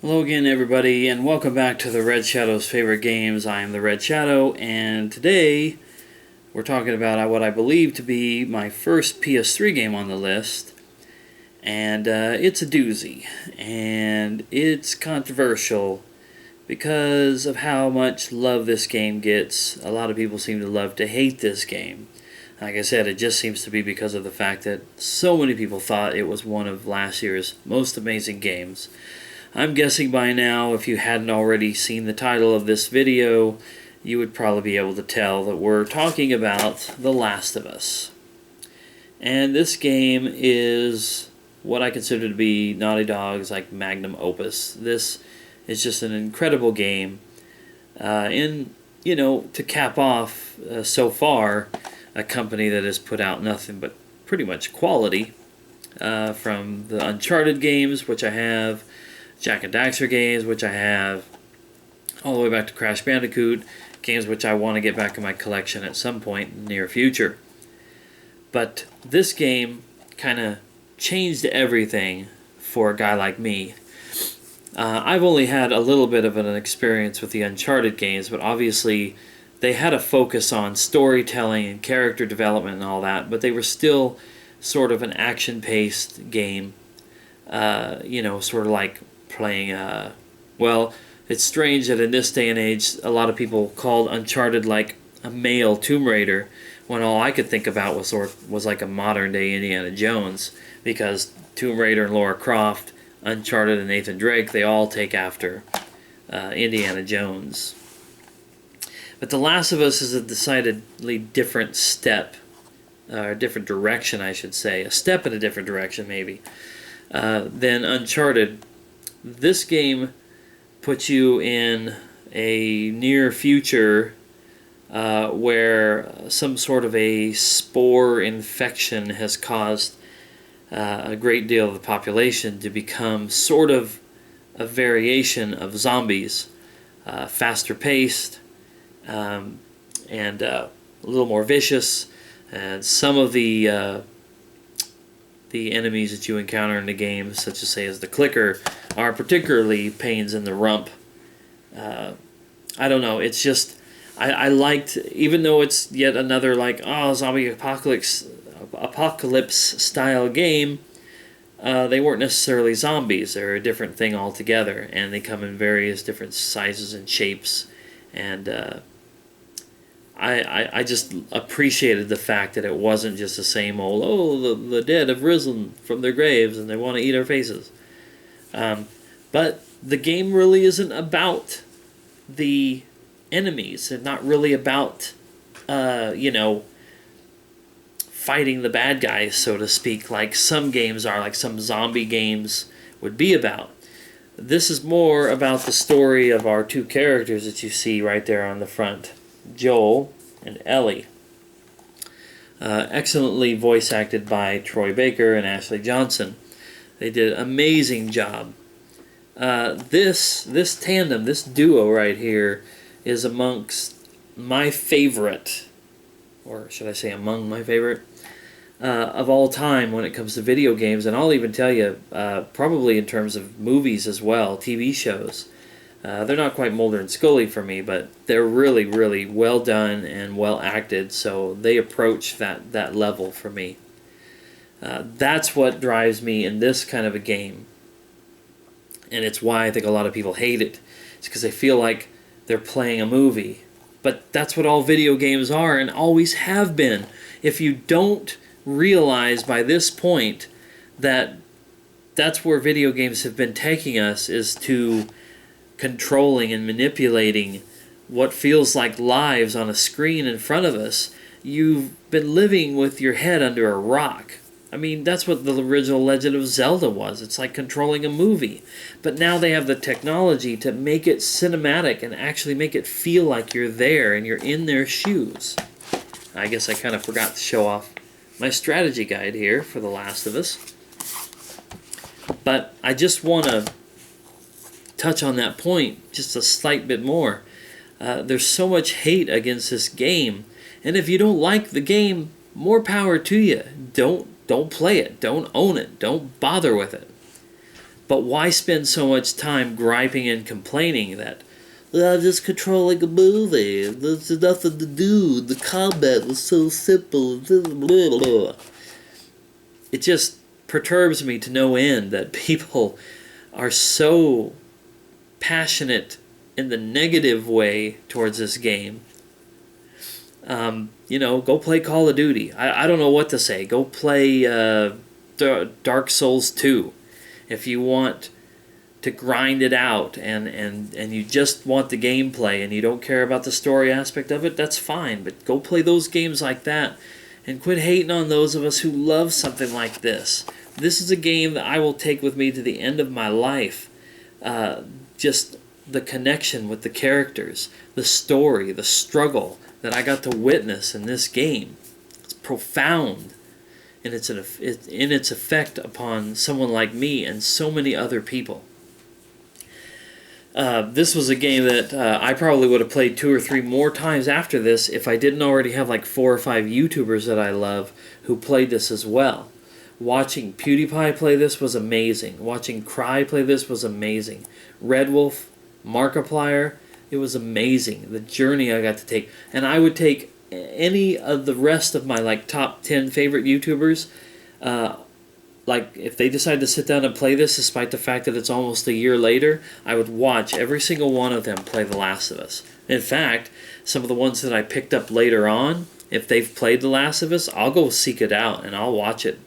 Hello again, everybody, and welcome back to the Red Shadow's Favorite Games. I am the Red Shadow, and today we're talking about what I believe to be my first PS3 game on the list, and it's a doozy, and it's controversial because of how much love this game gets. A lot of people seem to love to hate this game. Like I said, it just seems to be because of the fact that so many people thought it was one of last year's most amazing games. I'm guessing by now, if you hadn't already seen the title of this video, you would probably be able to tell that we're talking about The Last of Us. And this game is what I consider to be Naughty Dog's magnum opus. This is just an incredible game. To cap off so far, a company that has put out nothing but pretty much quality from the Uncharted games, which I have, Jack and Daxter games, which I have, all the way back to Crash Bandicoot, games which I want to get back in my collection at some point in the near future. But this game kind of changed everything for a guy like me. I've only had a little bit of an experience with the Uncharted games, but obviously they had a focus on storytelling and character development and all that, but they were still sort of an action-paced game, sort of like playing, it's strange that in this day and age a lot of people called Uncharted like a male Tomb Raider, when all I could think about was like a modern day Indiana Jones, because Tomb Raider and Lara Croft, Uncharted and Nathan Drake, they all take after Indiana Jones. But The Last of Us is a decidedly different step, or a different direction I should say, a step in a different direction maybe, than Uncharted. This game puts you in a near future where some sort of a spore infection has caused a great deal of the population to become sort of a variation of zombies, faster paced and a little more vicious, and some of the enemies that you encounter in the game, such as say as the clicker, are particularly pains in the rump. I don't know, it's just I liked, even though it's yet another zombie apocalypse style game, they weren't necessarily zombies. They're a different thing altogether, and they come in various different sizes and shapes, and I just appreciated the fact that it wasn't just the same old, the dead have risen from their graves and they want to eat our faces. But the game really isn't about the enemies, and not really about, fighting the bad guys, so to speak, like some games are, like some zombie games would be about. This is more about the story of our two characters that you see right there on the front, Joel and Ellie. Excellently voice acted by Troy Baker and Ashley Johnson. They did an amazing job. This tandem, this duo right here, is amongst my favorite, or should I say among my favorite, of all time when it comes to video games, and I'll even tell you, probably in terms of movies as well, TV shows. They're not quite Mulder and Scully for me, but they're really, really well done and well acted, so they approach that level for me. That's what drives me in this kind of a game, and it's why I think a lot of people hate it. It's because they feel like they're playing a movie. But that's what all video games are and always have been. If you don't realize by this point that that's where video games have been taking us, is to controlling and manipulating what feels like lives on a screen in front of us, you've been living with your head under a rock. I mean, that's what the original Legend of Zelda was. It's like controlling a movie. But now they have the technology to make it cinematic and actually make it feel like you're there and you're in their shoes. I guess I kind of forgot to show off my strategy guide here for The Last of Us. But I just want to touch on that point just a slight bit more. There's so much hate against this game. And if you don't like the game, more power to you. Don't play it. Don't own it. Don't bother with it. But why spend so much time griping and complaining that I'm just controlling a movie, there's nothing to do, the combat was so simple, blah, blah, blah. It just perturbs me to no end that people are so passionate in the negative way towards this game. You know, go play Call of Duty. I don't know what to say. Go play Dark Souls 2. If you want to grind it out and you just want the gameplay and you don't care about the story aspect of it, that's fine. But go play those games like that and quit hating on those of us who love something like this. This is a game that I will take with me to the end of my life. Just the connection with the characters, the story, the struggle that I got to witness in this game. It's profound in its effect upon someone like me and so many other people. This was a game that I probably would have played 2 or 3 more times after this if I didn't already have like 4 or 5 YouTubers that I love who played this as well. Watching PewDiePie play this was amazing. Watching Cry play this was amazing. Red Wolf, Markiplier, it was amazing. The journey I got to take. And I would take any of the rest of my like top 10 favorite YouTubers, like if they decide to sit down and play this despite the fact that it's almost a year later, I would watch every single one of them play The Last of Us. In fact, some of the ones that I picked up later on, if they've played The Last of Us, I'll go seek it out and I'll watch it.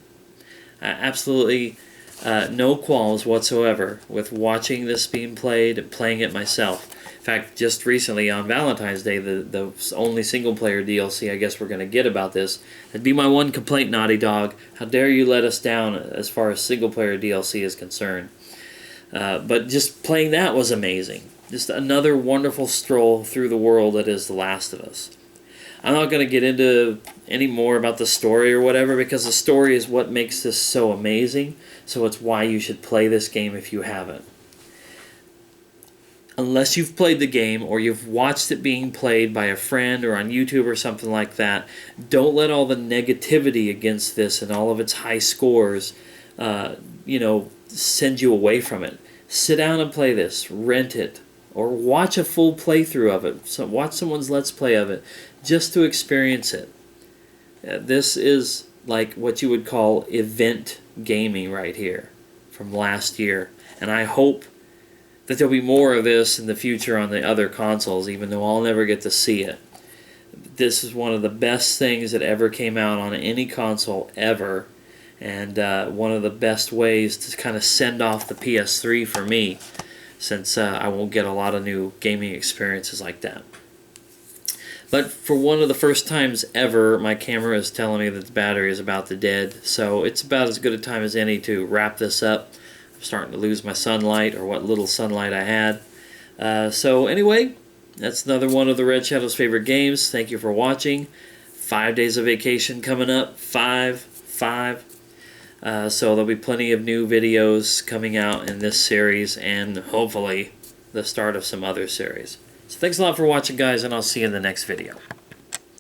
Absolutely no qualms whatsoever with watching this being played and playing it myself. In fact, just recently on Valentine's Day, the only single-player DLC I guess we're going to get about this, that'd be my one complaint, Naughty Dog. How dare you let us down as far as single-player DLC is concerned. But just playing that was amazing. Just another wonderful stroll through the world that is The Last of Us. I'm not going to get into any more about the story or whatever, because the story is what makes this so amazing, so it's why you should play this game if you haven't. Unless you've played the game or you've watched it being played by a friend or on YouTube or something like that, don't let all the negativity against this and all of its high scores, send you away from it. Sit down and play this, rent it, or watch a full playthrough of it. So watch someone's Let's Play of it just to experience it. This is like what you would call event gaming right here from last year. And I hope that there'll be more of this in the future on the other consoles, even though I'll never get to see it. This is one of the best things that ever came out on any console ever, and one of the best ways to kind of send off the PS3 for me, since I won't get a lot of new gaming experiences like that. But for one of the first times ever, my camera is telling me that the battery is about to dead, so it's about as good a time as any to wrap this up. I'm starting to lose my sunlight, or what little sunlight I had. So anyway, that's another one of the Red Shadow's favorite games. Thank you for watching. 5 days of vacation coming up. 5. So there'll be plenty of new videos coming out in this series, and hopefully the start of some other series. So thanks a lot for watching, guys, and I'll see you in the next video.